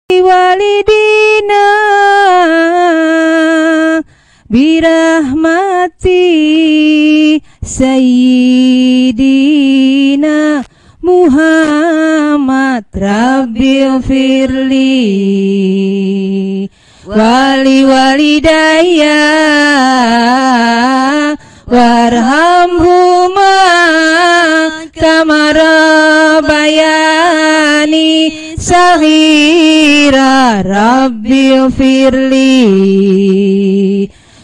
walidina birahmati sayyidina Muhammad Rabbil firli wali walidaya warhamhuma kama rabbayani saghira Rabbil firli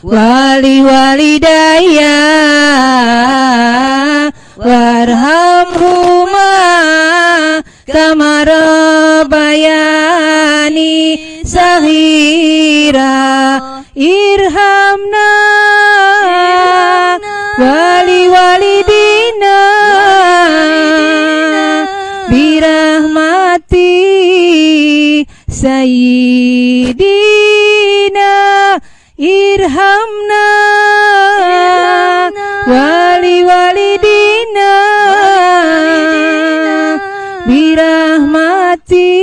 wali walidaya warhamhuma kama rabbayani saghira irhamna wali walidina birahmati sayyidina irhamna wali walidina birahmati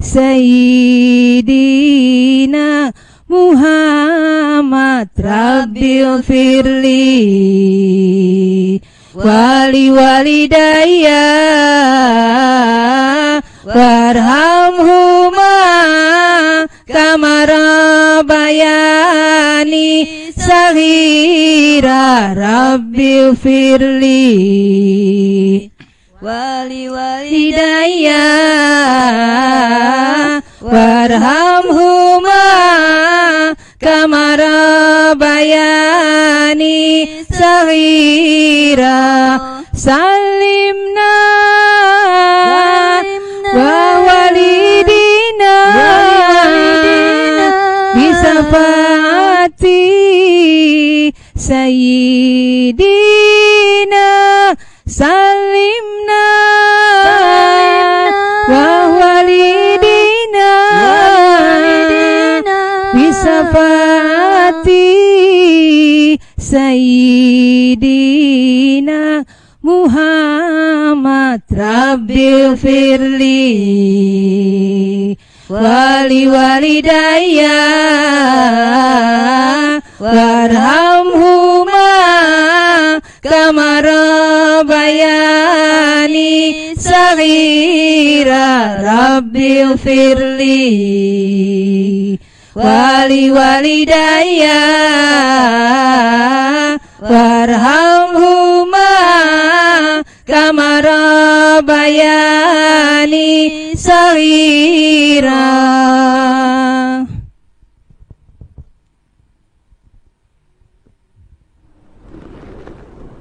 sayyidina Muhammad Rabbil firli wali walidaya warhamhuma kama rabbayani saghira Rabbil firli wali walidaya warhamhuma kama rabbayani saghira salimna wa walidina bisafaati sayyidina salimna wa walidina bisafaati sayyidina Muhammad Rabbil firli wali walidaya warhamhuma kama rabbayani saghira Rabbil firli wali walidaya warhamhuma kama rabbayani saghira.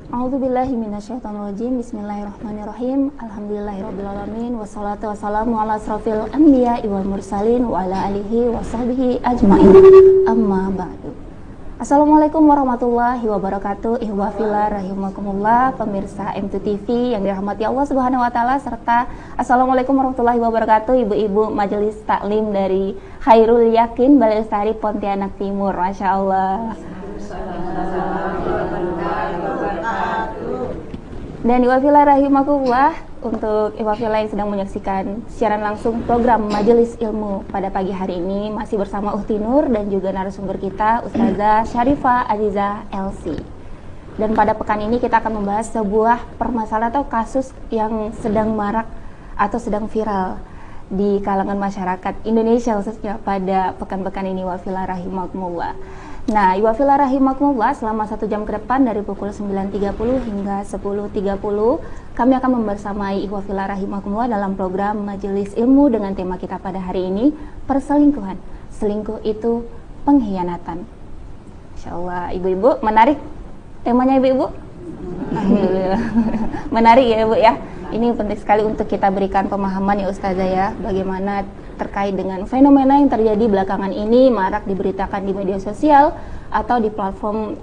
A'udzubillahi minasyaitonirrajim. Bismillahirrahmanirrahim. Alhamdulillahirabbil alamin wassalatu wassalamu ala asrofil anbiya'i wal mursalin wa ala alihi wa sahbihi ajmain. Amma ba'du. Assalamualaikum warahmatullahi wabarakatuh. Ikhwah fillah rahimakumullah, pemirsa M2 TV yang dirahmati Allah Subhanahu wa taala, serta assalamualaikum warahmatullahi wabarakatuh ibu-ibu majelis taklim dari Khairul Yakin Balai Lestari Pontianak Timur. Masya Allah. Dan ikhwah fillah rahimakumullah, untuk ikhwah fillah yang sedang menyaksikan siaran langsung program Majelis Ilmu pada pagi hari ini, masih bersama Ukhti Nur dan juga narasumber kita Ustazah Syarifah Azizah LC. Dan pada pekan ini kita akan membahas sebuah permasalahan atau kasus yang sedang marak atau sedang viral di kalangan masyarakat Indonesia, khususnya pada pekan-pekan ini ikhwah fillah rahimakumullah. Nah, ikhwah fillah rahimakumullah, selama 1 jam ke depan dari pukul 9.30 hingga 10.30 kami akan membersamai ikhwah fillah rahimakumullah dalam program Majelis Ilmu dengan tema kita pada hari ini, perselingkuhan. Selingkuh itu pengkhianatan. Insyaallah ibu-ibu, menarik temanya ibu-ibu? Alhamdulillah. Menarik ya ibu ya. Ini penting sekali untuk kita berikan pemahaman ya Ustazah ya, bagaimana terkait dengan fenomena yang terjadi belakangan ini marak diberitakan di media sosial atau di platform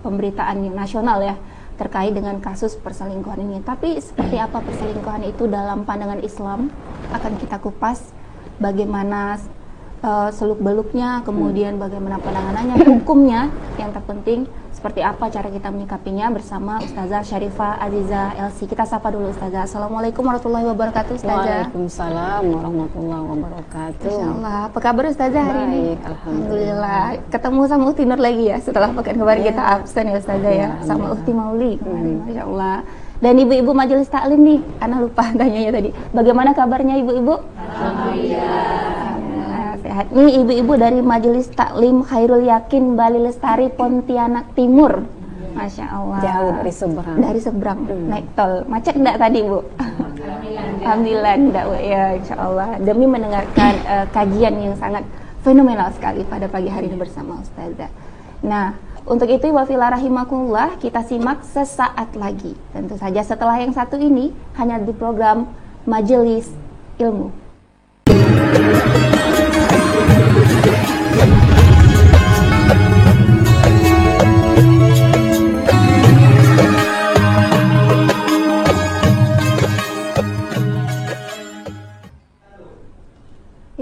pemberitaan nasional ya, terkait dengan kasus perselingkuhan ini. Tapi seperti apa perselingkuhan itu dalam pandangan Islam, akan kita kupas bagaimana seluk-beluknya, kemudian bagaimana penanganannya, hukumnya yang terpenting seperti apa cara kita menyikapinya bersama Ustazah Syarifah Aziza LC. Kita sapa dulu Ustazah. Assalamualaikum warahmatullahi wabarakatuh Ustazah. Waalaikumsalam warahmatullahi wabarakatuh. Insyaallah. Apa kabar Ustazah hari ini? Baik, alhamdulillah. Ketemu sama Uhti Nur lagi ya setelah pekan kemarin kita absen ya Ustazah ya, sama Uhti Mauli kemarin. Masya Allah. Dan ibu-ibu majelis taklim nih, Ana lupa tanyanya tadi. Bagaimana kabarnya ibu-ibu? Alhamdulillah. Sehat. Nih ibu-ibu dari majelis taklim Khairul Yakin Bali Lestari Pontianak Timur. Masya Allah. Jauh dari seberang. Dari seberang. Naik tol. Macet enggak tadi Bu? Alhamdulillah enggak Bu. Ya insya Allah. Demi mendengarkan kajian yang sangat fenomenal sekali pada pagi hari ini bersama Ustazah. Nah, untuk itu wafila rahimakumullah, kita simak sesaat lagi. Tentu saja setelah yang satu ini hanya di program Majelis Ilmu.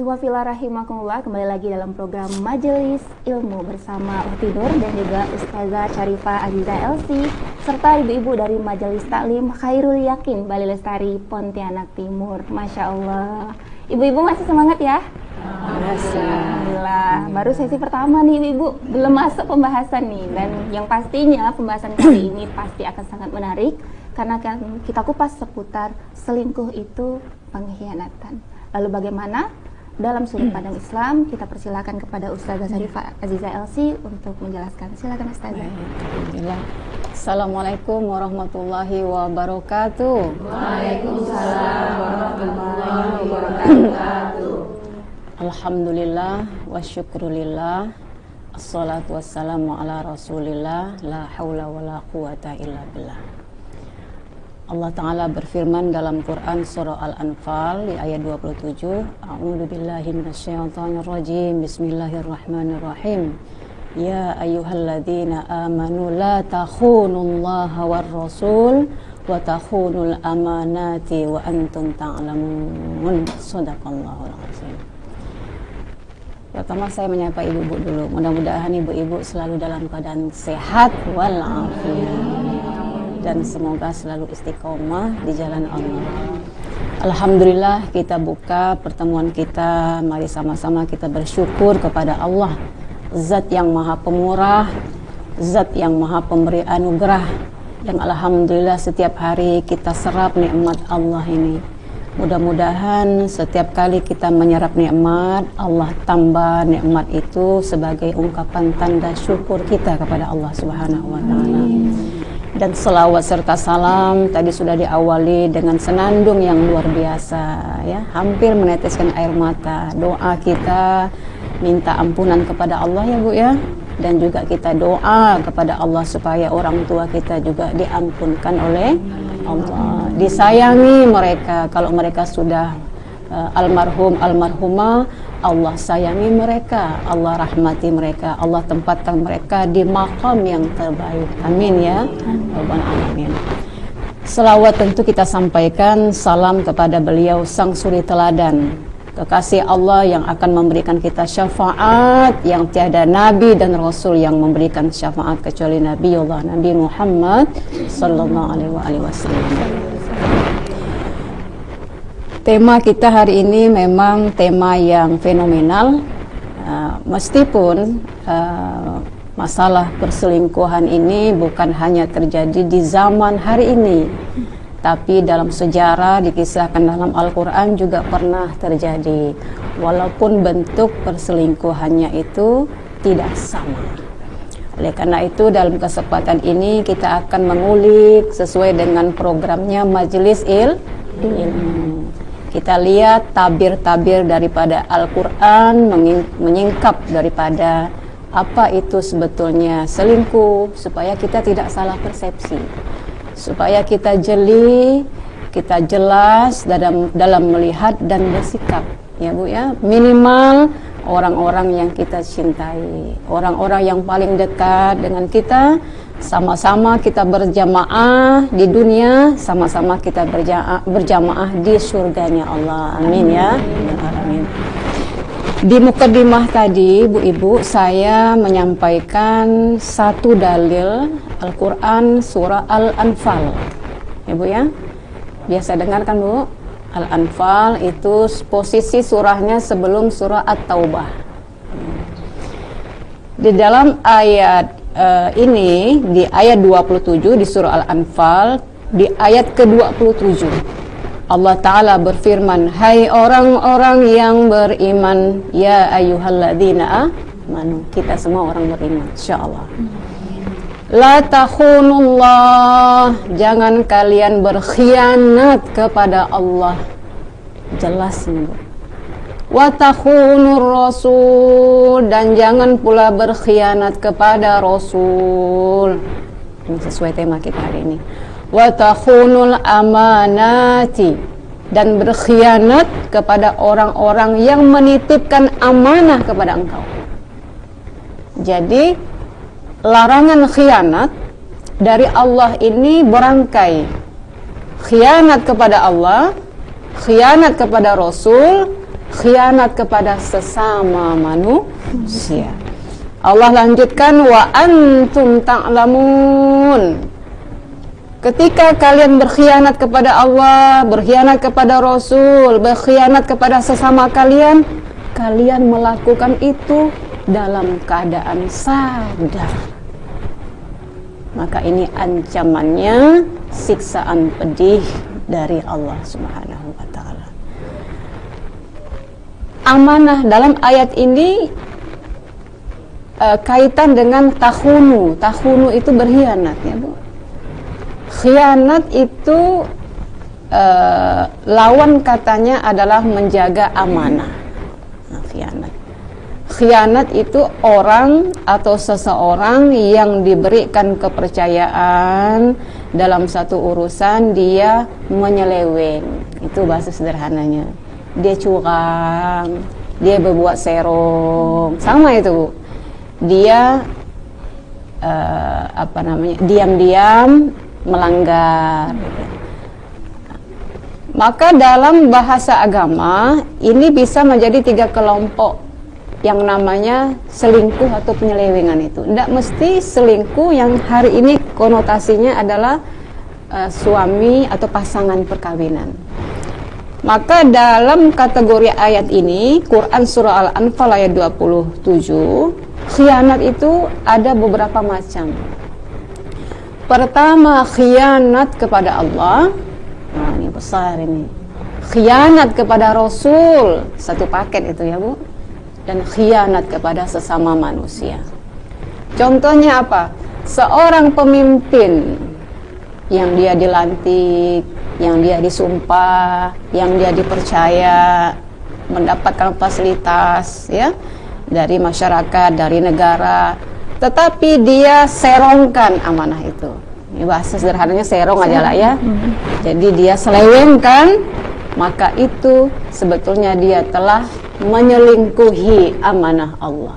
Wafila rahimakumullah, kembali lagi dalam program Majelis Ilmu bersama Uhti Nur dan juga Ustazah Syarifah Aziza LC serta ibu-ibu dari Majelis Taklim Khairul Yakin Bali Lestari Pontianak Timur. Masya Allah, ibu-ibu masih semangat ya? Alhamdulillah. Baru sesi pertama nih ibu, belum masuk pembahasan nih, dan yang pastinya pembahasan kali ini pasti akan sangat menarik karena akan kita kupas seputar selingkuh itu pengkhianatan. Lalu bagaimana? Dalam sudut pandang Islam, kita persilakan kepada Ustazah Syarifah Aziza LC untuk menjelaskan. Silakan Ustazah. Alhamdulillah. Assalamualaikum warahmatullahi wabarakatuh. Waalaikumsalam warahmatullahi wabarakatuh. Alhamdulillah wa syukrulillah. Assalatu wassalamu ala rasulillah. La hawla wa la quwata illa billah. Allah Ta'ala berfirman dalam Quran surah Al-Anfal di ayat 27, A'udzu billahi minasyaitonir rajim. Bismillahirrahmanirrahim. Ya ayyuhalladzina amanu la takhunullaha war rasul wa takhunul amanati wa antum ta'lamun. Shadaqallahul azim. Pertama saya menyapa ibu-ibu dulu. Mudah-mudahan ibu-ibu selalu dalam keadaan sehat walafiat dan semoga selalu istiqomah di jalan Allah. Alhamdulillah, kita buka pertemuan kita. Mari sama-sama kita bersyukur kepada Allah, Zat yang Maha Pemurah, Zat yang Maha Pemberi anugerah, yang alhamdulillah setiap hari kita serap nikmat Allah ini. Mudah-mudahan setiap kali kita menyerap nikmat, Allah tambah nikmat itu sebagai ungkapan tanda syukur kita kepada Allah Subhanahu wa Ta'ala. Dan selawat serta salam tadi sudah diawali dengan senandung yang luar biasa ya, hampir meneteskan air mata. Doa kita minta ampunan kepada Allah ya Bu ya, dan juga kita doa kepada Allah supaya orang tua kita juga diampunkan oleh Allah, disayangi mereka. Kalau mereka sudah almarhum, almarhumah, Allah sayangi mereka, Allah rahmati mereka, Allah tempatkan mereka di maqam yang terbaik. Amin ya Rabbal alamin. Selawat tentu kita sampaikan salam kepada beliau sang suri teladan, kekasih Allah yang akan memberikan kita syafaat yang tiada nabi dan rasul yang memberikan syafaat kecuali Nabiullah Nabi Muhammad sallallahu alaihi wasallam. Tema kita hari ini memang tema yang fenomenal, meskipun masalah perselingkuhan ini bukan hanya terjadi di zaman hari ini, tapi dalam sejarah dikisahkan dalam Al-Quran juga pernah terjadi, walaupun bentuk perselingkuhannya itu tidak sama. Oleh karena itu dalam kesempatan ini kita akan mengulik sesuai dengan programnya Majelis Ilmu. Kita lihat tabir-tabir daripada Al-Quran menyingkap daripada apa itu sebetulnya selingkuh, supaya kita tidak salah persepsi, supaya kita jeli, kita jelas dalam melihat dan bersikap ya Bu ya. Minimal orang-orang yang kita cintai, orang-orang yang paling dekat dengan kita, sama-sama kita berjamaah di dunia, sama-sama kita berjamaah di surganya Allah. Amin ya. Amin. Di mukaddimah tadi, Bu-Ibu, saya menyampaikan satu dalil Al-Quran surah Al-Anfal. Ya, Bu ya? Biasa dengarkan, Bu. Al-Anfal itu posisi surahnya sebelum surah At-Taubah. Di dalam ayat ini, di ayat 27 di surah Al-Anfal, di ayat ke-27, Allah Ta'ala berfirman, hai orang-orang yang beriman, ya ayyuhalladzina amanu. Kita semua orang beriman, insyaallah. La takhunullah, jangan kalian berkhianat kepada Allah. Jelas ini, Bu. Wa takhunur rasul, dan jangan pula berkhianat kepada Rasul. Ini sesuai tema kita hari ini. Wa takhunul amanati, dan berkhianat kepada orang-orang yang menitipkan amanah kepada engkau. Jadi larangan khianat dari Allah ini berangkai. Khianat kepada Allah, khianat kepada Rasul, khianat kepada sesama manusia. Allah lanjutkan, wa antum ta'lamun. Ketika kalian berkhianat kepada Allah, berkhianat kepada Rasul, berkhianat kepada sesama kalian, kalian melakukan itu dalam keadaan sadar. Maka ini ancamannya siksaan pedih dari Allah Subhanahu wa Ta'ala. Amanah dalam ayat ini kaitan dengan takhunu. Takhunu itu berkhianat, ya, Bu. Khianat itu lawan katanya adalah menjaga amanah. Nah, khianat itu orang atau seseorang yang diberikan kepercayaan dalam satu urusan, dia menyeleweng. Itu bahasa sederhananya. Dia curang, dia berbuat serong, sama itu, Bu. Dia diam-diam melanggar. Maka dalam bahasa agama ini bisa menjadi 3 kelompok yang namanya selingkuh atau penyelewengan itu. Tidak mesti selingkuh yang hari ini konotasinya adalah suami atau pasangan perkawinan. Maka dalam kategori ayat ini, Quran surah Al-Anfal ayat 27, khianat itu ada beberapa macam. Pertama, khianat kepada Allah. Nah, ini besar ini. Khianat kepada Rasul, satu paket itu, ya, Bu. Dan khianat kepada sesama manusia. Contohnya apa? Seorang pemimpin yang dia dilantik, yang dia disumpah, yang dia dipercaya mendapatkan fasilitas, ya, dari masyarakat, dari negara, tetapi dia serongkan amanah itu. Ini bahasa sederhananya serong aja lah, ya. Jadi dia selewengkan, maka itu sebetulnya dia telah menyelingkuhi amanah Allah.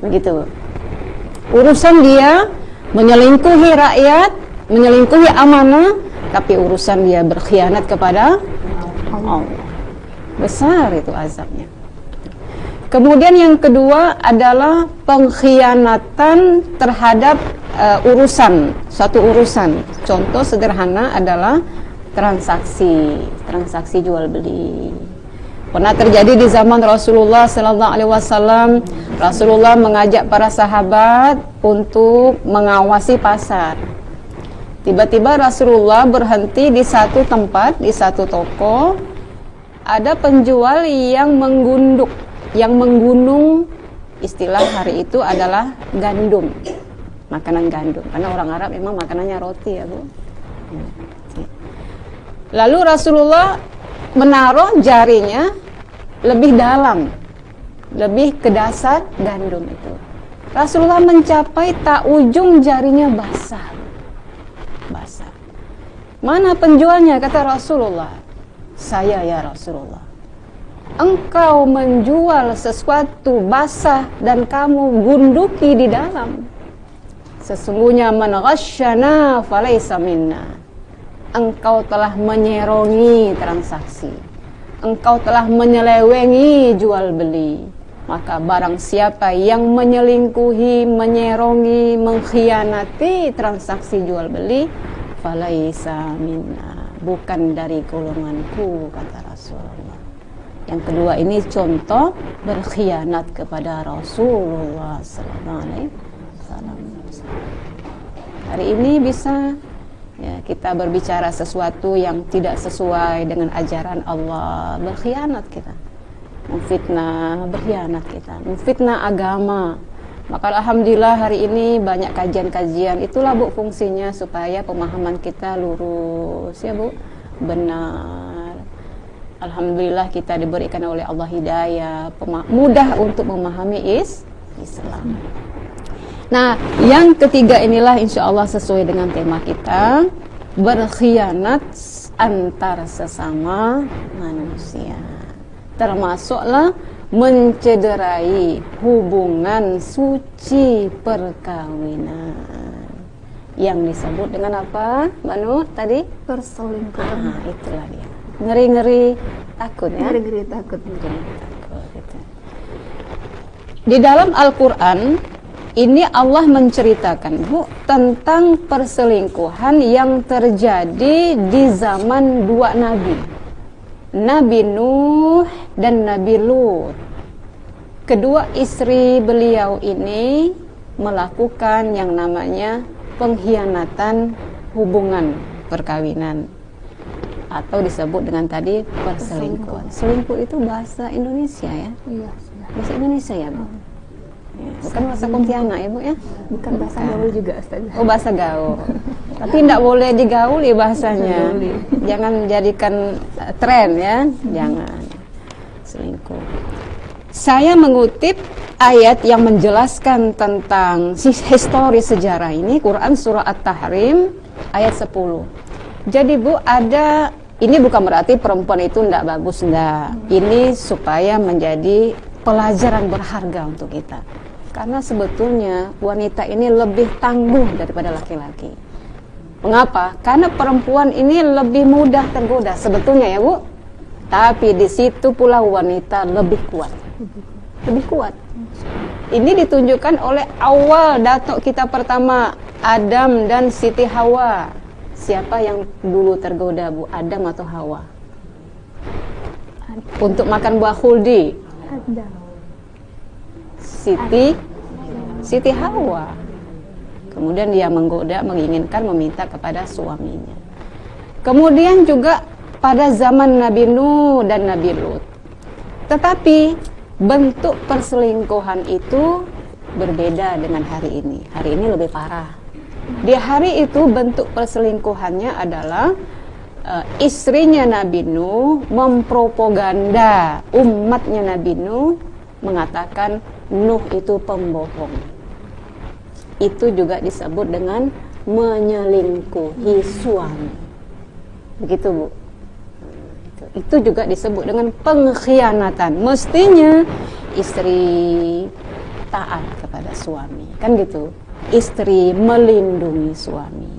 Begitu. Urusan dia menyelingkuhi rakyat, menyelingkuhi amanah, tapi urusan dia berkhianat kepada Allah. Besar itu azabnya. Kemudian yang kedua adalah pengkhianatan terhadap suatu urusan. Contoh sederhana adalah transaksi jual beli. Pernah terjadi di zaman Rasulullah sallallahu alaihi wasallam. Rasulullah mengajak para sahabat untuk mengawasi pasar. Tiba-tiba Rasulullah berhenti di satu tempat, di satu toko. Ada penjual yang menggunung, istilah hari itu adalah gandum, makanan gandum, karena orang Arab memang makanannya roti, ya, Bu. Lalu Rasulullah menaruh jarinya lebih dalam, lebih ke dasar gandum itu. Rasulullah mencapai tak ujung jarinya basah. Mana penjualnya? Kata Rasulullah, saya, ya Rasulullah. Engkau menjual sesuatu basah dan kamu gunduki di dalam. Sesungguhnya man ghasyana falaysa minna. Engkau telah menyerongi transaksi. engkau telah menyelewengi jual beli. Maka barang siapa yang menyelingkuhi, menyerongi, mengkhianati transaksi jual beli, falaisa minna, bukan dari golonganku, kata Rasulullah. Yang kedua ini contoh berkhianat kepada Rasulullah sallallahu alaihi wasallam. Hari ini bisa ya, kita berbicara sesuatu yang tidak sesuai dengan ajaran Allah, berkhianat kita. Memfitnah, berkhianat kita, memfitnah agama. Maka alhamdulillah hari ini banyak kajian-kajian. Itulah Bu fungsinya supaya pemahaman kita lurus ya Bu, benar. Alhamdulillah kita diberikan oleh Allah hidayah, mudah untuk memahami Islam. Nah, yang ketiga inilah insya Allah sesuai dengan tema kita, berkhianat antar sesama manusia. Termasuklah mencederai hubungan suci perkawinan yang disebut dengan apa, Mbak Nur tadi? Perselingkuhan. Itulah dia. Ngeri-ngeri takut ya. Ngeri-ngeri takut. Gitu. Di dalam Al-Quran ini Allah menceritakan Bu tentang perselingkuhan yang terjadi di zaman dua nabi, Nabi Nuh dan Nabi Lut. Kedua istri beliau ini melakukan yang namanya pengkhianatan hubungan perkawinan atau disebut dengan tadi perselingkuhan. Selingkuh itu bahasa Indonesia ya? Iya, Bahasa Indonesia ya Bu? Ya, bukan bahasa Pontianak ya Bu ya? Bukan bahasa gaul juga Ustazah. Oh bahasa gaul. Tapi tidak boleh digauli bahasanya. Jangan jadikan tren ya. Jangan. Selingkuh. Saya mengutip ayat yang menjelaskan tentang histori sejarah ini, Quran surah At-Tahrim ayat 10. Jadi Bu ada, ini bukan berarti perempuan itu tidak bagus, tidak. Ini supaya menjadi pelajaran berharga untuk kita. Karena sebetulnya wanita ini lebih tangguh daripada laki-laki. Mengapa? Karena perempuan ini lebih mudah tergoda sebetulnya ya Bu. Tapi di situ pula wanita lebih kuat. Lebih kuat. Ini ditunjukkan oleh awal datuk kita pertama, Adam dan Siti Hawa. Siapa yang dulu tergoda Bu? Adam atau Hawa? Untuk makan buah khuldi. Adam. Siti Hawa. Kemudian dia menggoda, menginginkan, meminta kepada suaminya. Kemudian juga pada zaman Nabi Nuh dan Nabi Lut. Tetapi bentuk perselingkuhan itu berbeda dengan hari ini. Hari ini lebih parah. Di hari itu bentuk perselingkuhannya adalah istrinya Nabi Nuh mempropaganda umatnya Nabi Nuh, mengatakan Nuh itu pembohong. Itu juga disebut dengan menyelingkuhi suami. Begitu Bu. Itu juga disebut dengan pengkhianatan. Mestinya istri taat kepada suami, kan gitu. Istri melindungi suami,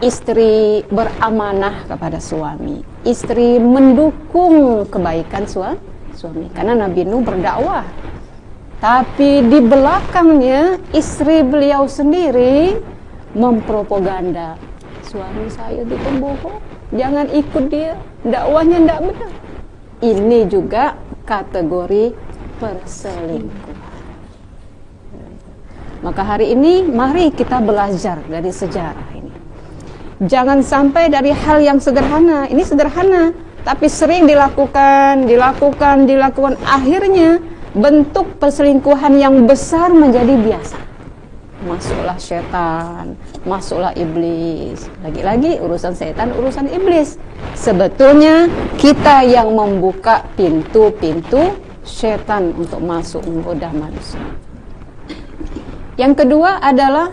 istri beramanah kepada suami, istri mendukung kebaikan suami. Karena Nabi Nuh berdakwah, tapi di belakangnya istri beliau sendiri mempropaganda, suami saya itu pembohong, jangan ikut dia, dakwahnya tidak benar. Ini juga kategori perselingkuhan. Maka hari ini mari kita belajar dari sejarah ini. Jangan sampai dari hal yang sederhana, ini sederhana, tapi sering dilakukan, akhirnya bentuk perselingkuhan yang besar menjadi biasa. Masuklah setan, masuklah iblis. Lagi-lagi urusan setan, urusan iblis. Sebetulnya kita yang membuka pintu-pintu setan untuk masuk menggoda manusia. Yang kedua adalah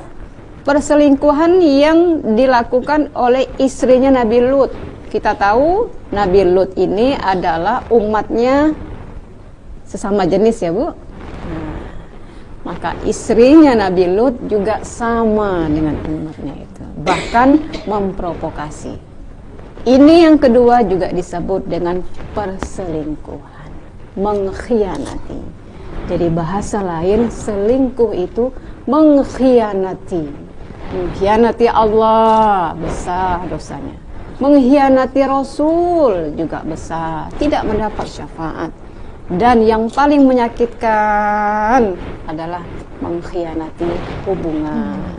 perselingkuhan yang dilakukan oleh istrinya Nabi Lut. Kita tahu Nabi Lut ini adalah umatnya sesama jenis ya Bu. Maka istrinya Nabi Lut juga sama dengan umatnya itu. Bahkan memprovokasi. Ini yang kedua juga disebut dengan perselingkuhan, mengkhianati. Jadi bahasa lain selingkuh itu mengkhianati. Mengkhianati Allah besar dosanya. Mengkhianati Rasul juga besar, tidak mendapat syafaat. Dan yang paling menyakitkan adalah mengkhianati hubungan.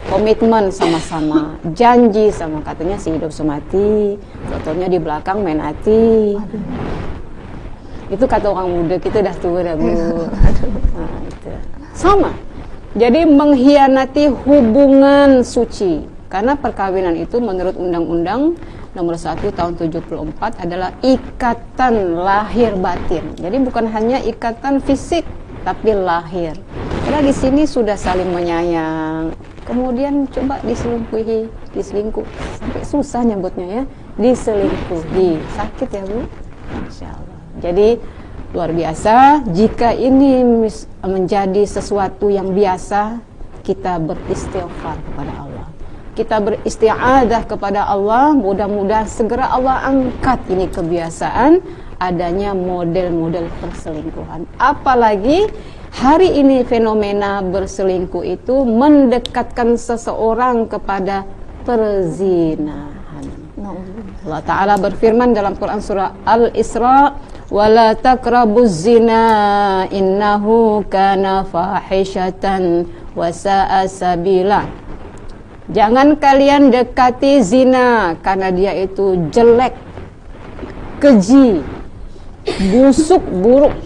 Komitmen sama-sama, janji sama, katanya sehidup semati, contohnya di belakang main hati. Itu kata orang muda, kita dah tua dah, Bu. Nah, itu. Sama. Jadi mengkhianati hubungan suci. Karena perkawinan itu menurut Undang-Undang Nomor 1 Tahun 74 adalah ikatan lahir batin. Jadi bukan hanya ikatan fisik, tapi lahir. Karena di sini sudah saling menyayang. Kemudian coba diselingkuh, sampai susah nyebutnya ya, diselingkuhi, sakit ya Bu, Masya Allah. Jadi luar biasa, jika ini menjadi sesuatu yang biasa, kita beristighfar kepada Allah, kita beristi'adzah kepada Allah, mudah-mudahan segera Allah angkat ini kebiasaan adanya model-model perselingkuhan. Apalagi hari ini fenomena berselingkuh itu mendekatkan seseorang kepada perzinahan. Allah Ta'ala berfirman dalam Quran surah Al-Isra, وَلَا تَقْرَبُوا الزِّنَا إِنَّهُ كَانَ فَاحِشَةً وَسَاءَ سَبِيلًا. Jangan kalian dekati zina, karena dia itu jelek, keji, busuk, buruk,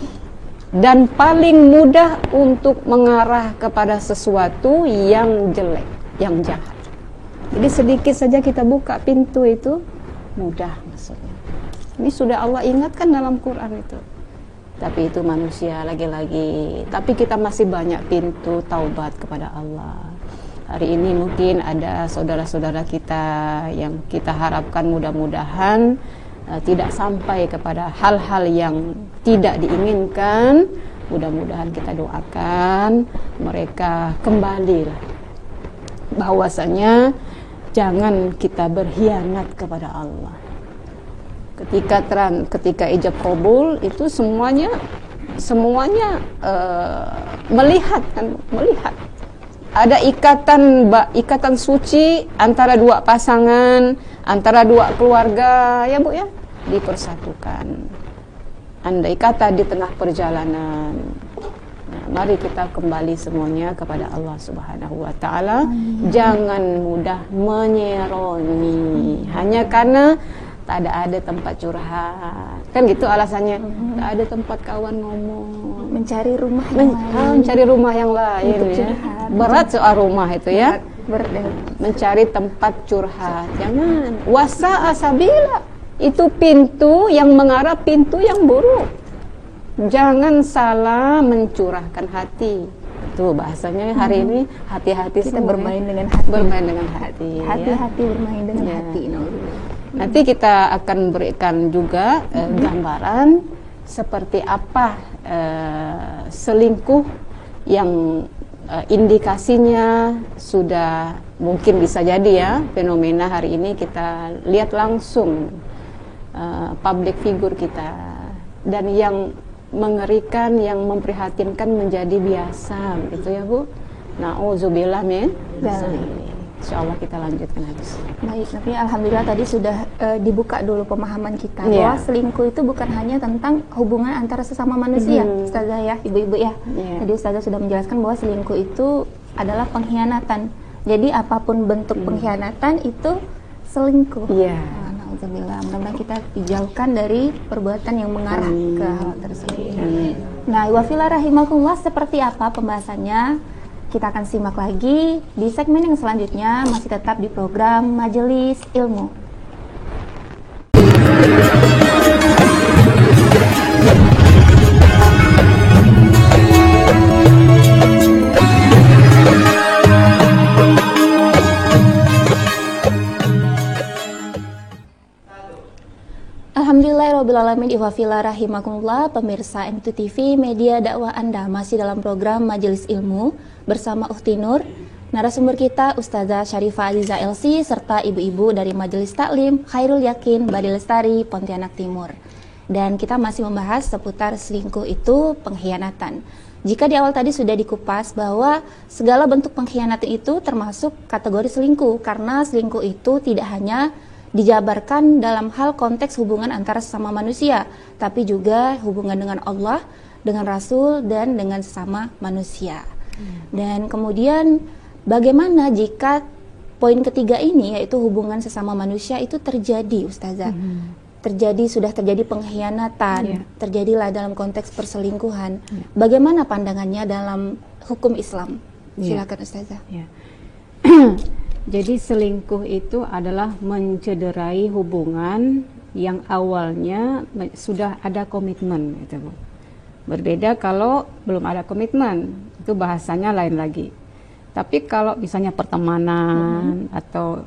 dan paling mudah untuk mengarah kepada sesuatu yang jelek, yang jahat. Jadi sedikit saja kita buka pintu itu mudah masuknya. Ini sudah Allah ingatkan dalam Quran itu. Tapi itu manusia lagi-lagi. Tapi kita masih banyak pintu taubat kepada Allah. Hari ini mungkin ada saudara-saudara kita yang kita harapkan mudah-mudahan tidak sampai kepada hal-hal yang tidak diinginkan. Mudah-mudahan kita doakan mereka kembali lah. Bahwasanya jangan kita berkhianat kepada Allah. Ketika ijab qabul itu semuanya melihat. Ada ikatan suci antara dua pasangan, antara dua keluarga, ya Bu ya, dipersatukan. Andai kata di tengah perjalanan, nah, mari kita kembali semuanya kepada Allah Subhanahu wa Ta'ala. Jangan mudah menyeroni hanya karena tak ada tempat curhat, kan gitu alasannya. Tak ada tempat kawan ngomong, mencari rumah yang lain. Mencari rumah yang lain ya. Berat soal rumah itu ya. Berat. Mencari tempat curhat. Jangan. Wasa'a sabila. Itu pintu yang mengarah pintu yang buruk. Jangan salah mencurahkan hati. Itu bahasanya hari ini, hati-hati kita semua bermain ya. dengan hati. Bermain dengan hati. Hati-hati ya. Bermain dengan hati. Nanti kita akan berikan juga gambaran seperti apa selingkuh yang indikasinya sudah mungkin bisa jadi ya fenomena hari ini kita lihat langsung public figure kita, dan yang mengerikan, yang memprihatinkan menjadi biasa begitu ya Bu. Na'udzubillah min dzalik. Insyaallah kita lanjutkan habis. Baik, tapi alhamdulillah tadi sudah dibuka dulu pemahaman kita bahwa selingkuh itu bukan hanya tentang hubungan antara sesama manusia, Ustazah ya, ibu-ibu ya. Tadi Ustazah sudah menjelaskan bahwa selingkuh itu adalah pengkhianatan. Jadi apapun bentuk pengkhianatan itu selingkuh. Alhamdulillah, mudah-mudahan kita dijauhkan dari perbuatan yang mengarah ke hal tersebut. Nah, wafillah rahimakumullah, seperti apa pembahasannya? Kita akan simak lagi di segmen yang selanjutnya, masih tetap di program Majelis Ilmu. Alhamdulillahirrabbilalamin, iwafillah rahimakumullah, pemirsa M2 TV, media dakwah Anda masih dalam program Majelis Ilmu bersama Ukhti Nur. narasumber kita Ustazah Syarifah Aziza LC serta ibu-ibu dari Majelis Taklim Khairul Yakin Badi Lestari Pontianak Timur. Dan kita masih membahas seputar selingkuh itu pengkhianatan. Jika di awal tadi sudah dikupas bahwa segala bentuk pengkhianatan itu termasuk kategori selingkuh, karena selingkuh itu tidak hanya dijabarkan dalam hal konteks hubungan antara sesama manusia, tapi juga hubungan dengan Allah, dengan Rasul, dan dengan sesama manusia. Dan kemudian bagaimana jika poin ketiga ini, yaitu hubungan sesama manusia itu terjadi, Ustazah? Sudah terjadi pengkhianatan, terjadilah dalam konteks perselingkuhan. Bagaimana pandangannya dalam hukum Islam? Silakan Ustazah. Jadi selingkuh itu adalah mencederai hubungan yang awalnya sudah ada komitmen, gitu Bu. Berbeda kalau belum ada komitmen, itu bahasanya lain lagi. Tapi kalau misalnya pertemanan atau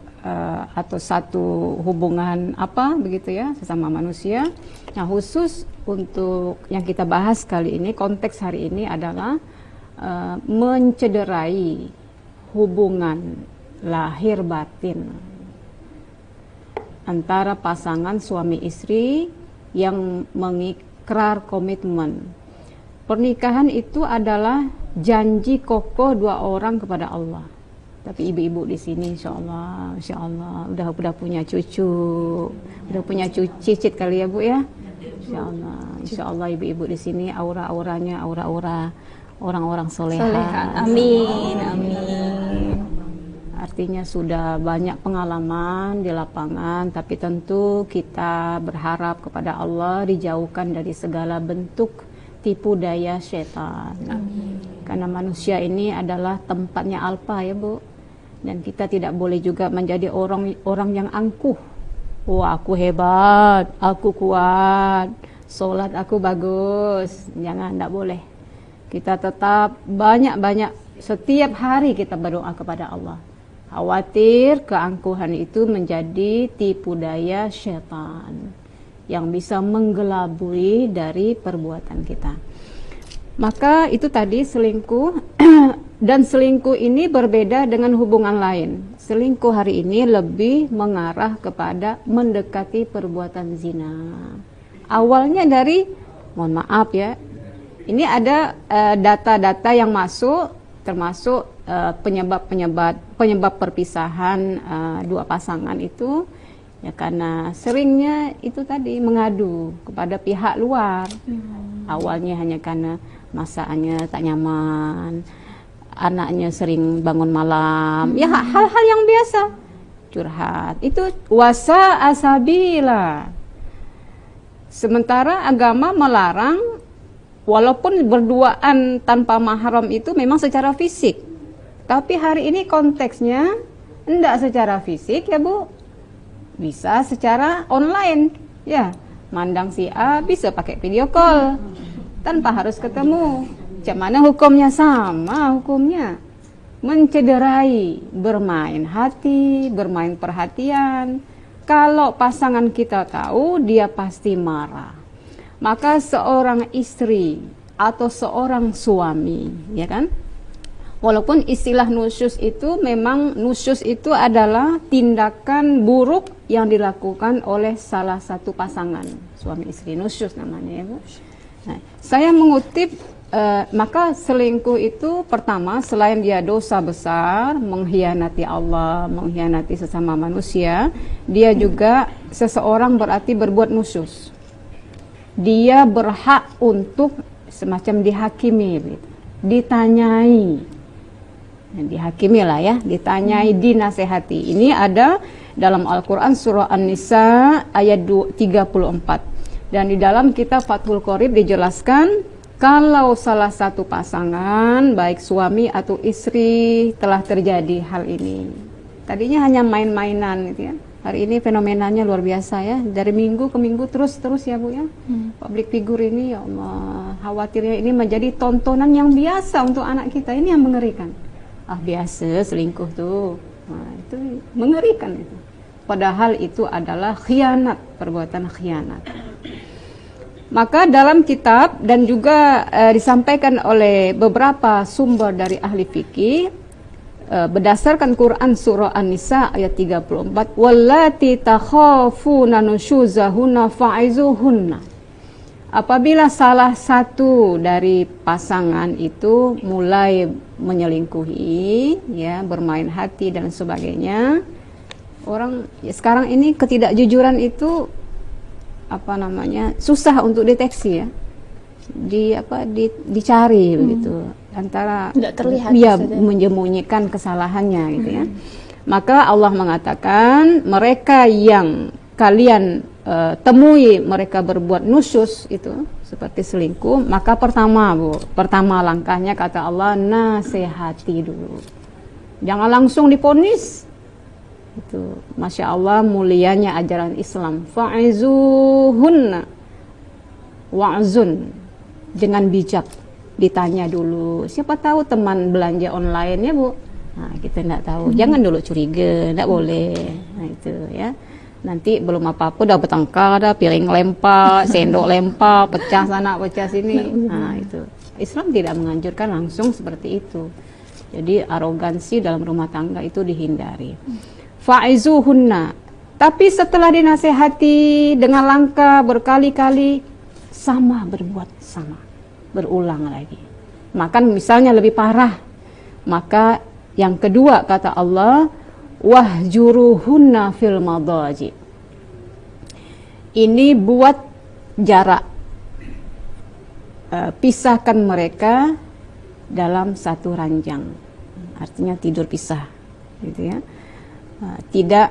satu hubungan apa begitu ya sesama manusia, nah khusus untuk yang kita bahas kali ini, konteks hari ini adalah mencederai hubungan lahir batin antara pasangan suami istri yang mengikrar komitmen. Pernikahan itu adalah janji kokoh dua orang kepada Allah. Tapi ibu-ibu di sini insya Allah udah punya cucu, udah punya cicit kali ya Bu ya. Insya Allah ibu-ibu di sini aura-auranya aura-aura orang-orang soleha. Amin. Artinya sudah banyak pengalaman di lapangan, tapi tentu kita berharap kepada Allah dijauhkan dari segala bentuk tipu daya setan. Amin. Karena manusia ini adalah tempatnya alpa ya Bu. Dan kita tidak boleh juga menjadi orang yang angkuh. Wah, aku hebat, aku kuat, sholat aku bagus. Jangan, tidak boleh. Kita tetap banyak-banyak setiap hari kita berdoa kepada Allah. Khawatir keangkuhan itu menjadi tipu daya syaitan yang bisa menggelabui dari perbuatan kita. Maka itu tadi selingkuh. Dan selingkuh ini berbeda dengan hubungan lain. Selingkuh hari ini lebih mengarah kepada mendekati perbuatan zina. Awalnya dari, mohon maaf ya, ini ada data-data yang masuk, termasuk penyebab perpisahan dua pasangan itu ya karena seringnya itu tadi mengadu kepada pihak luar. Awalnya hanya karena masakannya tak nyaman, anaknya sering bangun malam, ya hal-hal yang biasa, curhat. Itu wasa asabila. Sementara agama melarang, walaupun berduaan tanpa mahram itu memang secara fisik. Tapi hari ini konteksnya enggak secara fisik ya Bu, bisa secara online ya. Mandang si A bisa pakai video call tanpa harus ketemu. Macam mana hukumnya? Sama hukumnya. Mencederai, bermain hati, bermain perhatian. Kalau pasangan kita tahu, dia pasti marah. Maka seorang istri atau seorang suami, ya kan? Walaupun istilah nusyus itu memang nusyus itu adalah tindakan buruk yang dilakukan oleh salah satu pasangan suami istri, nusyus namanya ya Bu. Nah, saya mengutip maka selingkuh itu pertama selain dia dosa besar, mengkhianati Allah, mengkhianati sesama manusia, dia juga seseorang berarti berbuat nusyus. Dia berhak untuk semacam dihakimi, ditanyai. Dihakimi lah ya, ditanyai, dinasehati. Ini ada dalam Al-Quran surah An-Nisa ayat 34. Dan di dalam kitab Fathul Qorib dijelaskan, kalau salah satu pasangan, baik suami atau istri, telah terjadi hal ini. Tadinya hanya main-mainan gitu ya. Hari ini fenomenanya luar biasa ya. Dari minggu ke minggu terus ya Bu ya. Public figure ini ya Allah, khawatirnya ini menjadi tontonan yang biasa untuk anak kita. Ini yang mengerikan. Biasa selingkuh tuh. Nah, itu mengerikan itu. Padahal itu adalah khianat, perbuatan khianat. Maka dalam kitab dan juga disampaikan oleh beberapa sumber dari ahli fikih, berdasarkan Quran surah An-Nisa ayat 34, wallati takhafuna nusyuzahunna fa'izuhunna. Apabila salah satu dari pasangan itu mulai menyelingkuhi, ya, bermain hati dan sebagainya, orang ya, sekarang ini ketidakjujuran itu susah untuk deteksi, ya, dicari begitu, antara tidak terlihat, dia menyembunyikan kesalahannya gitu ya. Maka Allah mengatakan mereka yang kalian temui mereka berbuat nusyus itu seperti selingkuh, maka pertama langkahnya kata Allah, nasihati dulu, jangan langsung diponis. Itu Masya Allah mulianya ajaran Islam. Fa'izuhunna wa'zun, dengan bijak, ditanya dulu, siapa tahu teman belanja online ya Bu, nah kita tidak tahu, jangan dulu curiga, tidak boleh. Nah itu ya, nanti belum apa-apa udah bertengkar, dah piring lempar, sendok lempar, pecah sana pecah sini. Nah itu Islam tidak menganjurkan langsung seperti itu. Jadi arogansi dalam rumah tangga itu dihindari. Fa'izuhunna, tapi setelah dinasehati dengan langkah berkali-kali, berbuat sama, berulang lagi, maka misalnya lebih parah, maka yang kedua kata Allah, wahjuruhunna fil madaji. Ini buat jarak, pisahkan mereka dalam satu ranjang, artinya tidur pisah, gitu ya. Tidak,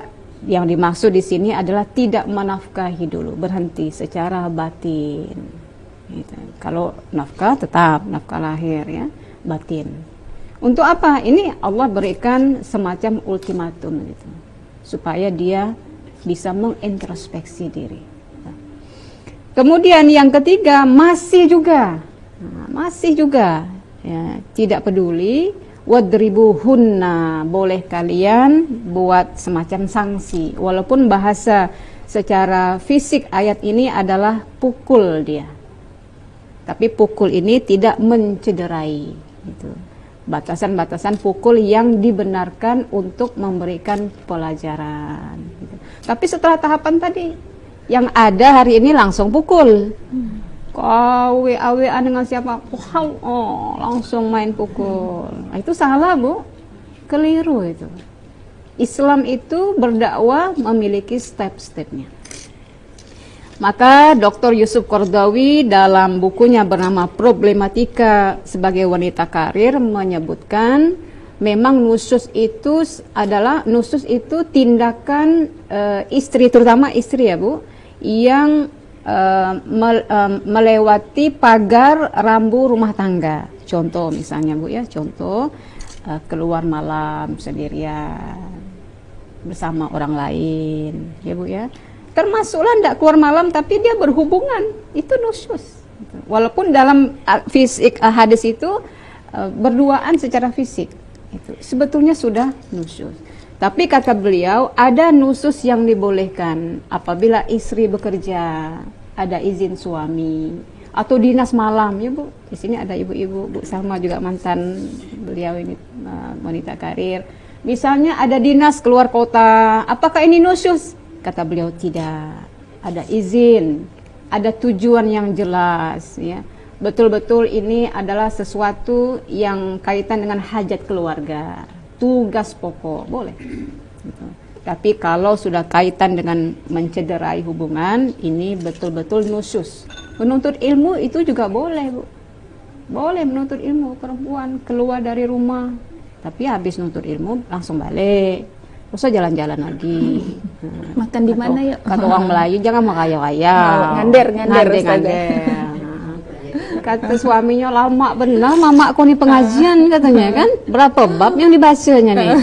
yang dimaksud di sini adalah tidak menafkahi dulu, berhenti secara batin. Gitu. Kalau nafkah tetap nafkah lahir, ya, batin. Untuk apa? Ini Allah berikan semacam ultimatum gitu, supaya dia bisa mengintrospeksi diri. Kemudian yang ketiga masih juga ya, tidak peduli, wadribuhunna, boleh kalian buat semacam sanksi, walaupun bahasa secara fisik ayat ini adalah pukul dia, tapi pukul ini tidak mencederai gitu. Batasan-batasan pukul yang dibenarkan untuk memberikan pelajaran gitu. Tapi setelah tahapan tadi yang ada hari ini langsung pukul, kau WA dengan siapa, langsung main pukul. Nah, itu salah Bu, keliru itu. Islam itu berdakwah memiliki step-stepnya. Maka Dr. Yusuf Qaradawi dalam bukunya bernama Problematika Sebagai Wanita Karir menyebutkan memang nusyus itu tindakan istri, terutama istri ya Bu, yang melewati pagar rambu rumah tangga. Contoh misalnya Bu ya, keluar malam sendirian bersama orang lain ya Bu ya. Termasuklah tidak keluar malam tapi dia berhubungan, itu nusyus. Walaupun dalam fisik hadis itu berduaan secara fisik, itu sebetulnya sudah nusyus. Tapi kata beliau ada nusyus yang dibolehkan apabila istri bekerja, ada izin suami, atau dinas malam ya Bu. Di sini ada ibu-ibu, Bu Salma juga mantan beliau ini wanita karir. Misalnya ada dinas keluar kota, apakah ini nusyus? Kata beliau tidak, ada izin, ada tujuan yang jelas ya. Betul-betul ini adalah sesuatu yang kaitan dengan hajat keluarga, tugas pokok, boleh gitu. Tapi kalau sudah kaitan dengan mencederai hubungan, ini betul-betul nusyus. Menuntut ilmu itu juga boleh Bu, boleh menuntut ilmu. Perempuan keluar dari rumah tapi habis nuntut ilmu langsung balik, terus jalan-jalan lagi. Makan di mana yuk? Kata orang Melayu jangan makaya-kaya. Ngander. Kata suaminya, lama benar mamaku nih pengajian katanya kan. Berapa bab yang dibacanya nih?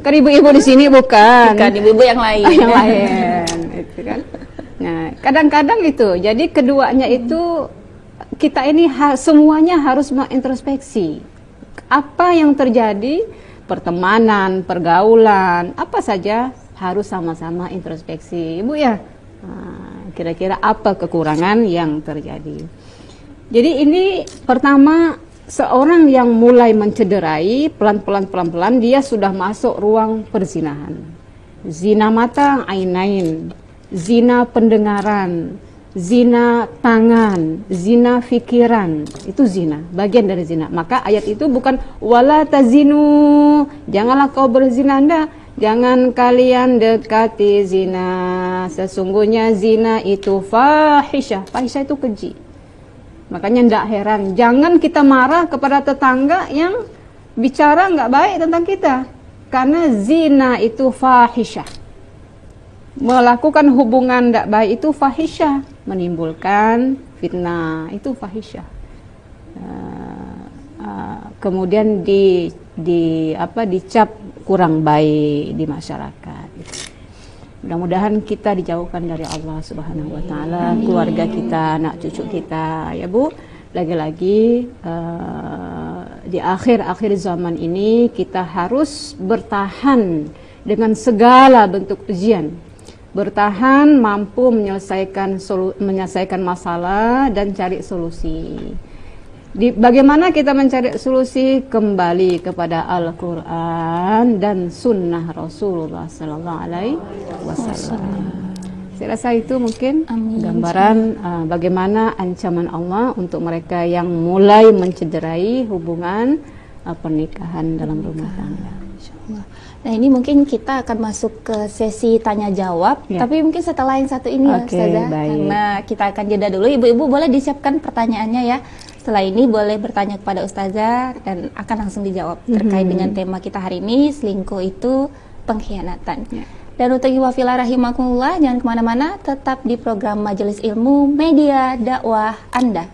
Kan ibu-ibu di sini bukan ibu-ibu yang lain. Yang lain, itu kan. Nah, kadang-kadang itu. Jadi keduanya itu kita ini semuanya harus mengintrospeksi. Apa yang terjadi? Pertemanan, pergaulan, apa saja harus sama-sama introspeksi, Ibu ya. Kira-kira apa kekurangan yang terjadi? Jadi ini pertama seorang yang mulai mencederai, pelan-pelan dia sudah masuk ruang perzinahan. Zina mata, ainain, zina pendengaran, zina tangan, zina fikiran, itu zina, bagian dari zina. Maka ayat itu bukan wala tazinu, janganlah kau berzina, anda, jangan kalian dekati zina. Sesungguhnya zina itu fahisyah, fahisyah itu keji. Makanya tidak heran, jangan kita marah kepada tetangga yang bicara nggak baik tentang kita, karena zina itu fahisyah. Melakukan hubungan tidak baik itu fahisyah, menimbulkan fitnah, itu fahisyah. Kemudian dicap kurang baik di masyarakat. Mudah-mudahan kita dijauhkan dari Allah Subhanahu wa taala, keluarga kita, anak cucu kita, ya Bu. Lagi-lagi di akhir-akhir zaman ini kita harus bertahan dengan segala bentuk ujian. Bertahan, mampu menyelesaikan masalah dan cari solusi. Bagaimana kita mencari solusi? Kembali kepada Al-Quran dan Sunnah Rasulullah Sallallahu Alaihi Wasallam. Saya rasa itu mungkin gambaran bagaimana ancaman Allah untuk mereka yang mulai mencederai hubungan pernikahan dalam rumah tangga. Nah, ini mungkin kita akan masuk ke sesi tanya jawab, tapi mungkin setelah yang satu ini ya Ustazah, karena kita akan jeda dulu. Ibu-ibu boleh disiapkan pertanyaannya ya. Setelah ini boleh bertanya kepada Ustazah dan akan langsung dijawab terkait dengan tema kita hari ini, selingkuh itu pengkhianatan. Dan untuk iwafillah rahimakumullah, jangan kemana-mana, tetap di program Majelis Ilmu Media Dakwah Anda.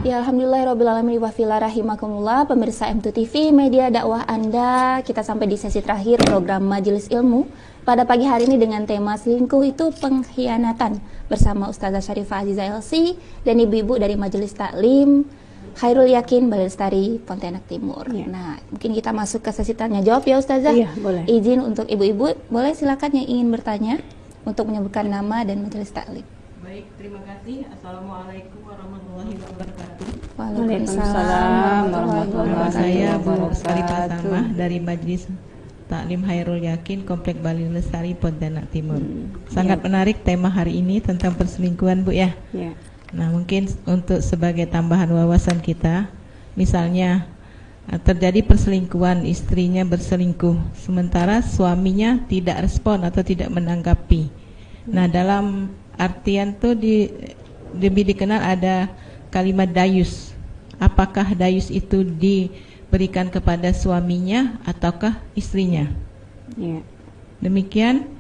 Ya, alhamdulillahirrabbilalamin wa fila rahimakumullah, pemirsa M2 TV Media Dakwah Anda. Kita sampai di sesi terakhir program Majelis Ilmu pada pagi hari ini dengan tema selingkuh itu pengkhianatan bersama Ustazah Syarifah Azizah LC dan ibu-ibu dari Majelis Taklim Khairul Yakin Balestari Pontianak Timur. Nah, mungkin kita masuk ke sesi tanya jawab ya Ustazah. Iya, boleh. Izin untuk ibu-ibu, boleh silakan yang ingin bertanya untuk menyebutkan nama dan Majelis Taklim. Baik, terima kasih. Assalamualaikum warahmatullahi wabarakatuh. Waalaikumsalam warahmatullahi Nama saya Bu wabarakatuh. Sarifah Samah dari Majelis Taklim Khairul Yakin Komplek Bali Lestari Pontianak Timur. Sangat menarik tema hari ini tentang perselingkuhan Bu ya. Nah, mungkin untuk sebagai tambahan wawasan kita, misalnya terjadi perselingkuhan, istrinya berselingkuh sementara suaminya tidak respon atau tidak menanggapi. Nah, dalam artian tuh lebih dikenal ada kalimat dayus. Apakah dayus itu diberikan kepada suaminya ataukah istrinya? Demikian.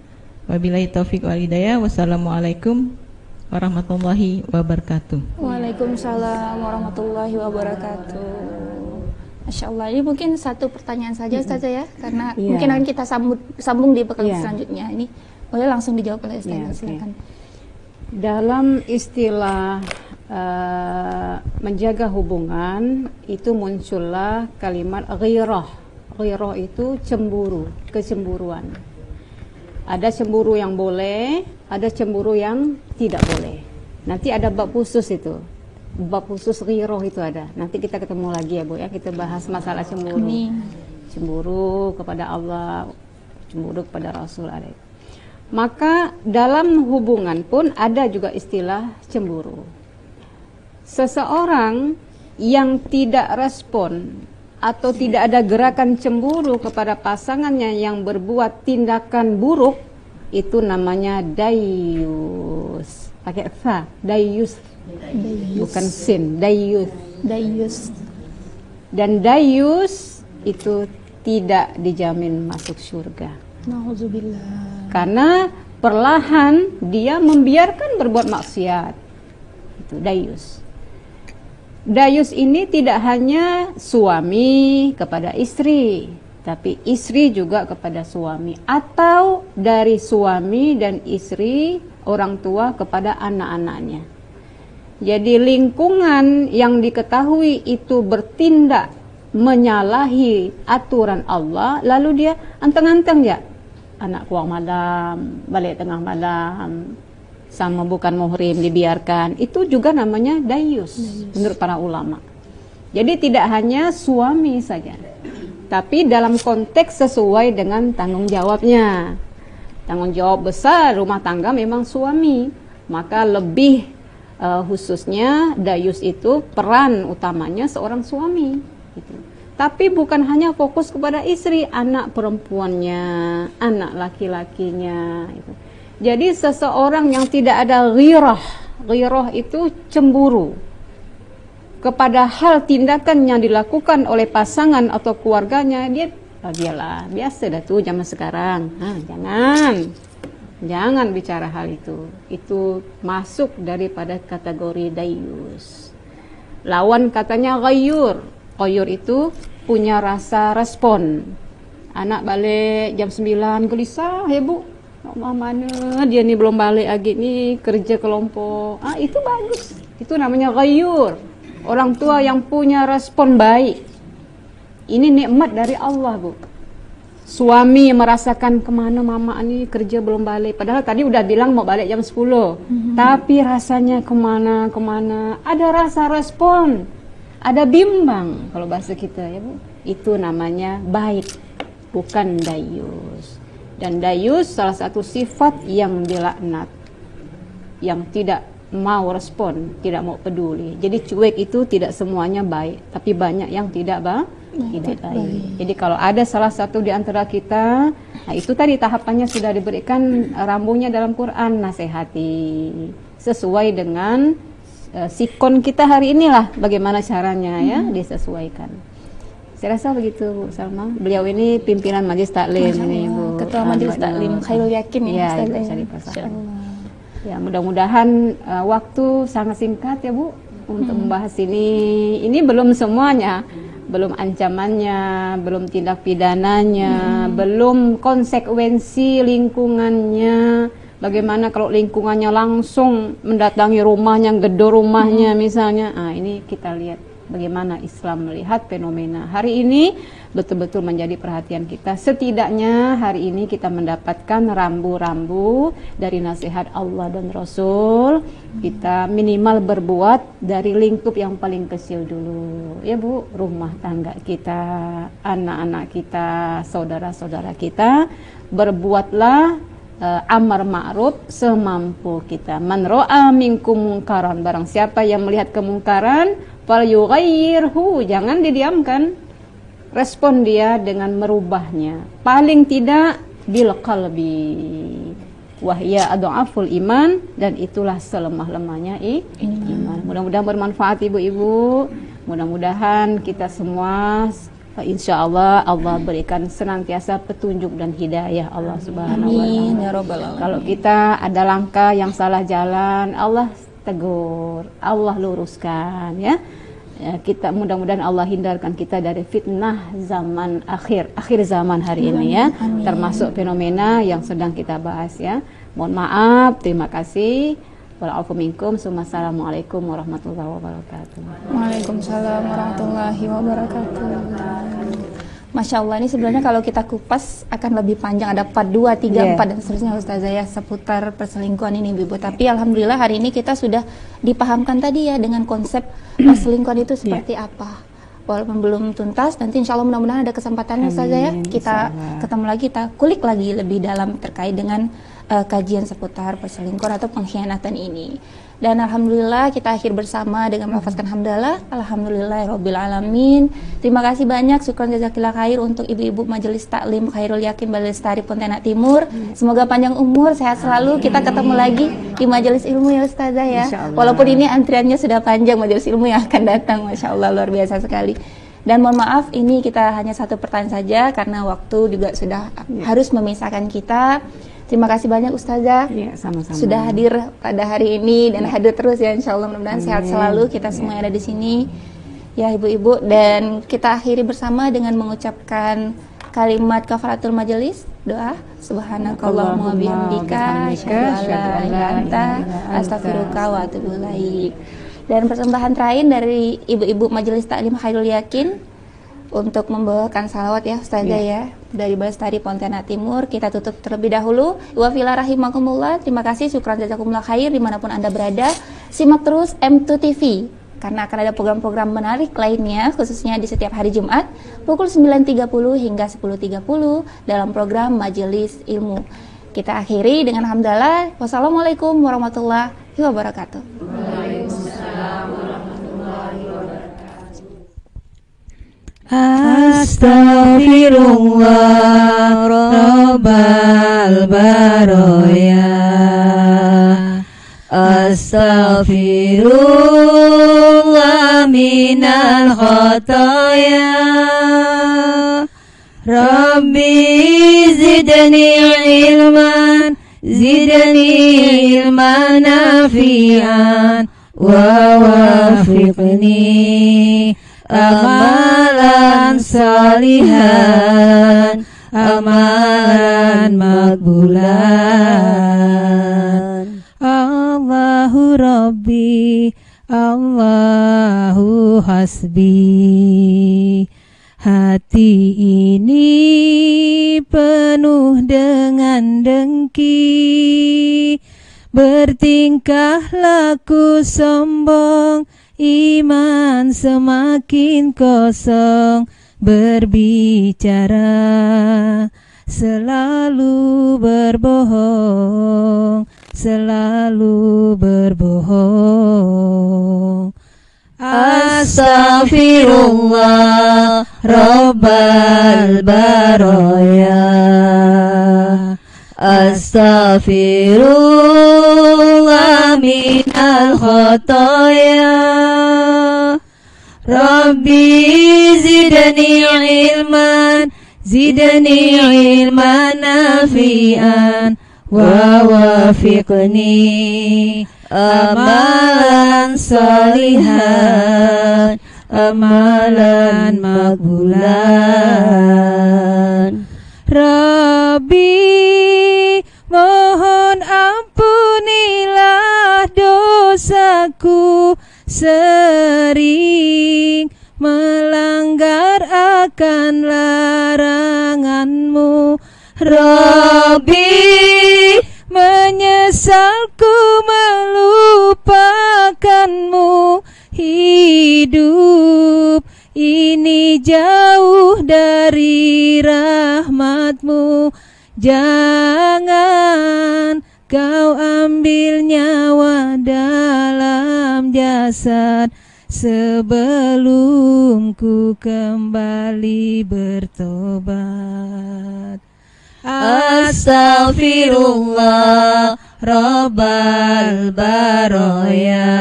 Wabillahi taufik wal hidayah. Wassalamualaikum warahmatullahi wabarakatuh. Waalaikumsalam warahmatullahi wabarakatuh. Masya Allah, ini mungkin satu pertanyaan saja Ustazah ya, karena mungkin akan kita sambung di pekan selanjutnya. Ini boleh langsung dijawab oleh Ustazah, silakan. Dalam istilah menjaga hubungan itu muncullah kalimat ghirah. Ghirah itu cemburu, kecemburuan. Ada cemburu yang boleh, ada cemburu yang tidak boleh. Nanti ada bab khusus itu. Bab khusus ghirah itu ada. Nanti kita ketemu lagi ya Bu ya, kita bahas masalah cemburu. Cemburu kepada Allah, cemburu kepada Rasul ada. Maka dalam hubungan pun ada juga istilah cemburu. Seseorang yang tidak respon atau tidak ada gerakan cemburu kepada pasangannya yang berbuat tindakan buruk, itu namanya dayus. Pakai fa, dayus. Bukan sin, dayus. Dan dayus itu tidak dijamin masuk surga. Nauzubillah. Karena perlahan dia membiarkan berbuat maksiat. Itu dayus. Dayus ini tidak hanya suami kepada istri, tapi istri juga kepada suami, atau dari suami dan istri orang tua kepada anak-anaknya. Jadi lingkungan yang diketahui itu bertindak menyalahi aturan Allah, lalu dia anteng-anteng ya, anak pulang malam, balik tengah malam, sama bukan muhrim dibiarkan, itu juga namanya dayus menurut para ulama. Jadi tidak hanya suami saja, tapi dalam konteks sesuai dengan tanggung jawabnya. Tanggung jawab besar rumah tangga memang suami, maka lebih khususnya dayus itu peran utamanya seorang suami gitu. Tapi bukan hanya fokus kepada istri, anak perempuannya, anak laki-lakinya gitu. Jadi seseorang yang tidak ada ghirah itu cemburu kepada hal tindakan yang dilakukan oleh pasangan atau keluarganya, dialah biasa dah tuh zaman sekarang. Jangan bicara hal itu. Itu masuk daripada kategori dayus. Lawan katanya ghayur. Ghayur itu punya rasa respon. Anak balik jam 9 gelisah, ya Bu. Mana dia nih belum balik lagi nih, kerja kelompok. Itu bagus. Itu namanya ghayur. Orang tua yang punya respon baik. Ini nikmat dari Allah, Bu. Suami merasakan kemana mama nih kerja belum balik. Padahal tadi udah bilang mau balik jam 10. Tapi rasanya kemana. Ada rasa respon. Ada bimbang kalau bahasa kita ya Bu. Itu namanya baik. Bukan dayus. Dan dayus salah satu sifat yang dilaknat, yang tidak mau respon, tidak mau peduli. Jadi cuek itu tidak semuanya baik, tapi banyak yang tidak baik. Jadi kalau ada salah satu di antara kita, itu tadi tahapannya sudah diberikan rambunya dalam Quran, nasihati sesuai dengan sikon kita hari inilah, bagaimana caranya ya disesuaikan. Saya rasa begitu Bu Salma. Beliau ini pimpinan Majelis Taklim ini Bu. Ketua Majelis Taklim Khairul Yakin ya. Ya, mudah-mudahan waktu sangat singkat ya Bu untuk membahas ini. Ini belum semuanya, belum ancamannya, belum tindak pidananya, belum konsekuensi lingkungannya. Bagaimana kalau lingkungannya langsung mendatangi rumahnya, gedor rumahnya misalnya. Ini kita lihat bagaimana Islam melihat fenomena hari ini betul-betul menjadi perhatian kita. Setidaknya hari ini kita mendapatkan rambu-rambu dari nasihat Allah dan Rasul. Kita minimal berbuat dari lingkup yang paling kecil dulu ya Bu, rumah tangga kita, anak-anak kita, saudara-saudara kita. Berbuatlah amar ma'ruf semampu kita. Man ra'a minkum mungkaran, barang siapa yang melihat kemungkaran falyughayyirhu, jangan didiamkan, respon dia dengan merubahnya, paling tidak bil qalbi wahya adhaful iman, dan itulah selemah-lemahnya iman. Mudah-mudahan bermanfaat ibu-ibu, mudah-mudahan kita semua insya Allah berikan senantiasa petunjuk dan hidayah Allah Subhanahu wa Ta'ala. Kalau kita ada langkah yang salah jalan, Allah tegur, Allah luruskan ya. Kita mudah-mudahan Allah hindarkan kita dari fitnah zaman akhir zaman hari ini ya. Termasuk fenomena yang sedang kita bahas ya. Mohon maaf, terima kasih. Wassalamualaikum warahmatullahi wabarakatuh. Waalaikumsalam warahmatullahi wabarakatuh. Masya Allah, ini sebenarnya kalau kita kupas akan lebih panjang, ada part 2, 3, 4 dan seterusnya Ustazah ya, seputar perselingkuhan ini Ibu. Tapi alhamdulillah hari ini kita sudah dipahamkan tadi ya dengan konsep perselingkuhan itu seperti apa. Walaupun belum tuntas, nanti insya Allah mudah-mudahan ada kesempatannya Ustazah ya, kita ketemu lagi, kita kulik lagi lebih dalam terkait dengan kajian seputar perselingkuhan atau pengkhianatan ini. Dan alhamdulillah kita akhir bersama dengan melafazkan hamdalah, alhamdulillahirabbil alamin. Terima kasih banyak, syukran jazakillah khair untuk ibu-ibu Majelis Taklim Khairul Yakin Balestari Pontianak Timur. Semoga panjang umur, sehat selalu. Kita ketemu lagi di majelis ilmu ya Ustazah ya. Walaupun ini antriannya sudah panjang, majelis ilmu yang akan datang, Masya Allah luar biasa sekali. Dan mohon maaf, ini kita hanya satu pertanyaan saja karena waktu juga sudah harus memisahkan kita. Terima kasih banyak Ustazah sama-sama. Sudah hadir pada hari ini dan hadir terus ya, insya Allah mudah-mudahan sehat selalu kita semua yang ada di sini ya ibu-ibu. Dan kita akhiri bersama dengan mengucapkan kalimat kafaratul majelis, doa subhanakallahumma bihamdika asyhadu an la ilaha illa anta astaghfiruka wa atubu ilaik. Dan persembahan terakhir dari ibu-ibu Majelis Taklim Khairul Yakin untuk membawakan salawat ya Ustazah ya. Dari Balestari Pontianak Timur, kita tutup terlebih dahulu. Wa fila rahimakumullah. Terima kasih, syukran jazakumullah khair dimanapun Anda berada. Simak terus M2 TV karena akan ada program-program menarik lainnya, khususnya di setiap hari Jumat pukul 9.30 hingga 10.30 dalam program Majelis Ilmu. Kita akhiri dengan hamdalah. Wassalamualaikum warahmatullahi wabarakatuh. Waalaikumsalam warahmatullahi wabarakatuh. Astaghfirullah Rabbal Baroya, Astaghfirullah minal khataya, Rabbi zidni ilman, zidni ilman nafi'an, wa wafiqni amalan salihan, amalan makbulan. Allahu Rabbi, Allahu hasbi. Hati ini penuh dengan dengki, bertingkah laku sombong, iman semakin kosong, berbicara selalu berbohong, selalu berbohong. Astaghfirullah Rabbal Baroya, Astaghfirullah minal khataya, Rabbi zidni ilman, zidni ilman nafi'an, wa wafiqni amalan salihan, amalan makbulan. Rabbi mohon ampunilah dosaku, sering melanggar akan laranganmu. Rabbi menyesalku melupakanmu, hidup ini jauh dari rahmatmu. Jangan kau ambil nyawa dalam jasad sebelum ku kembali bertobat. Astaghfirullah Rabbal Baroya,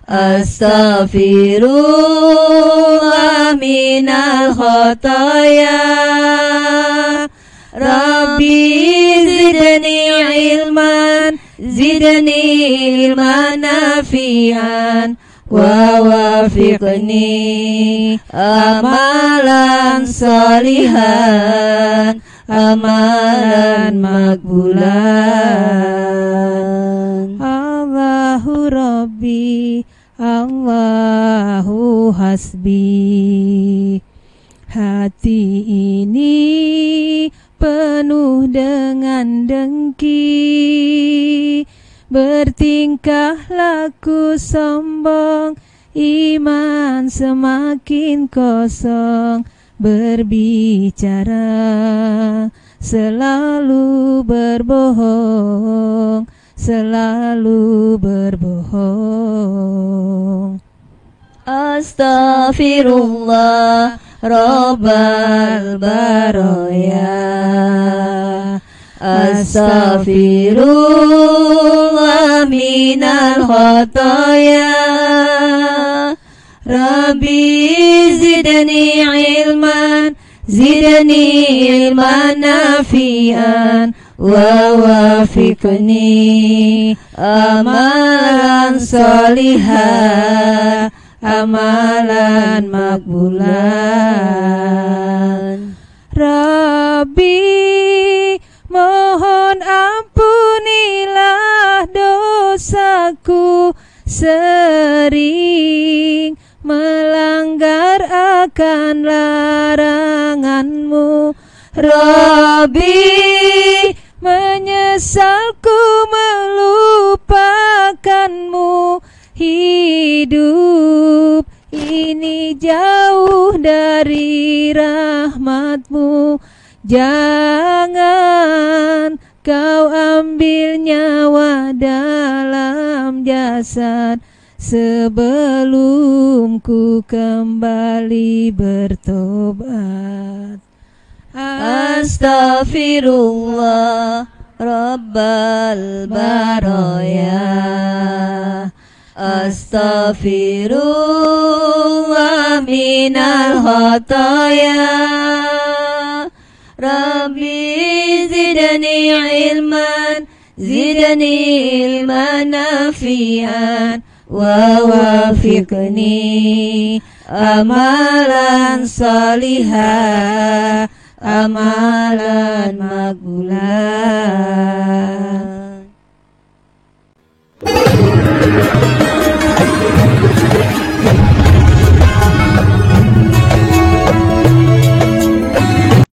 Astaghfirullah minal khataya, Rabbi zidni ilman, zidni ilman nafi'an, wa wafiqni amalan salihan, amalan makbulan. Allahu Rabbi, Allahu hasbi. Hati ini penuh dengan dengki, bertingkah laku sombong, iman semakin kosong, berbicara selalu berbohong, selalu berbohong. Astaghfirullah Rabbal Baroya, Astaghfirullah minal khataya, Rabbi zidni ilman, zidni ilman nafi'an, wa wafiqni amalan salihan, amalan makbulan. Rabbi mohon ampunilah dosaku, sering melanggar akan larangan-Mu. Rabbi, menyesalku melupakan-Mu. Hidup ini jauh dari rahmat-Mu. Jangan Kau ambil nyawa dalam jasad sebelum ku kembali bertobat. Astaghfirullah Rabbal Baraya. Astaghfirullah minal khataya. Rabbi zidni ilman, zidni ilman nafi'an, wa wafiqni amalan salihah, amalan makbulah.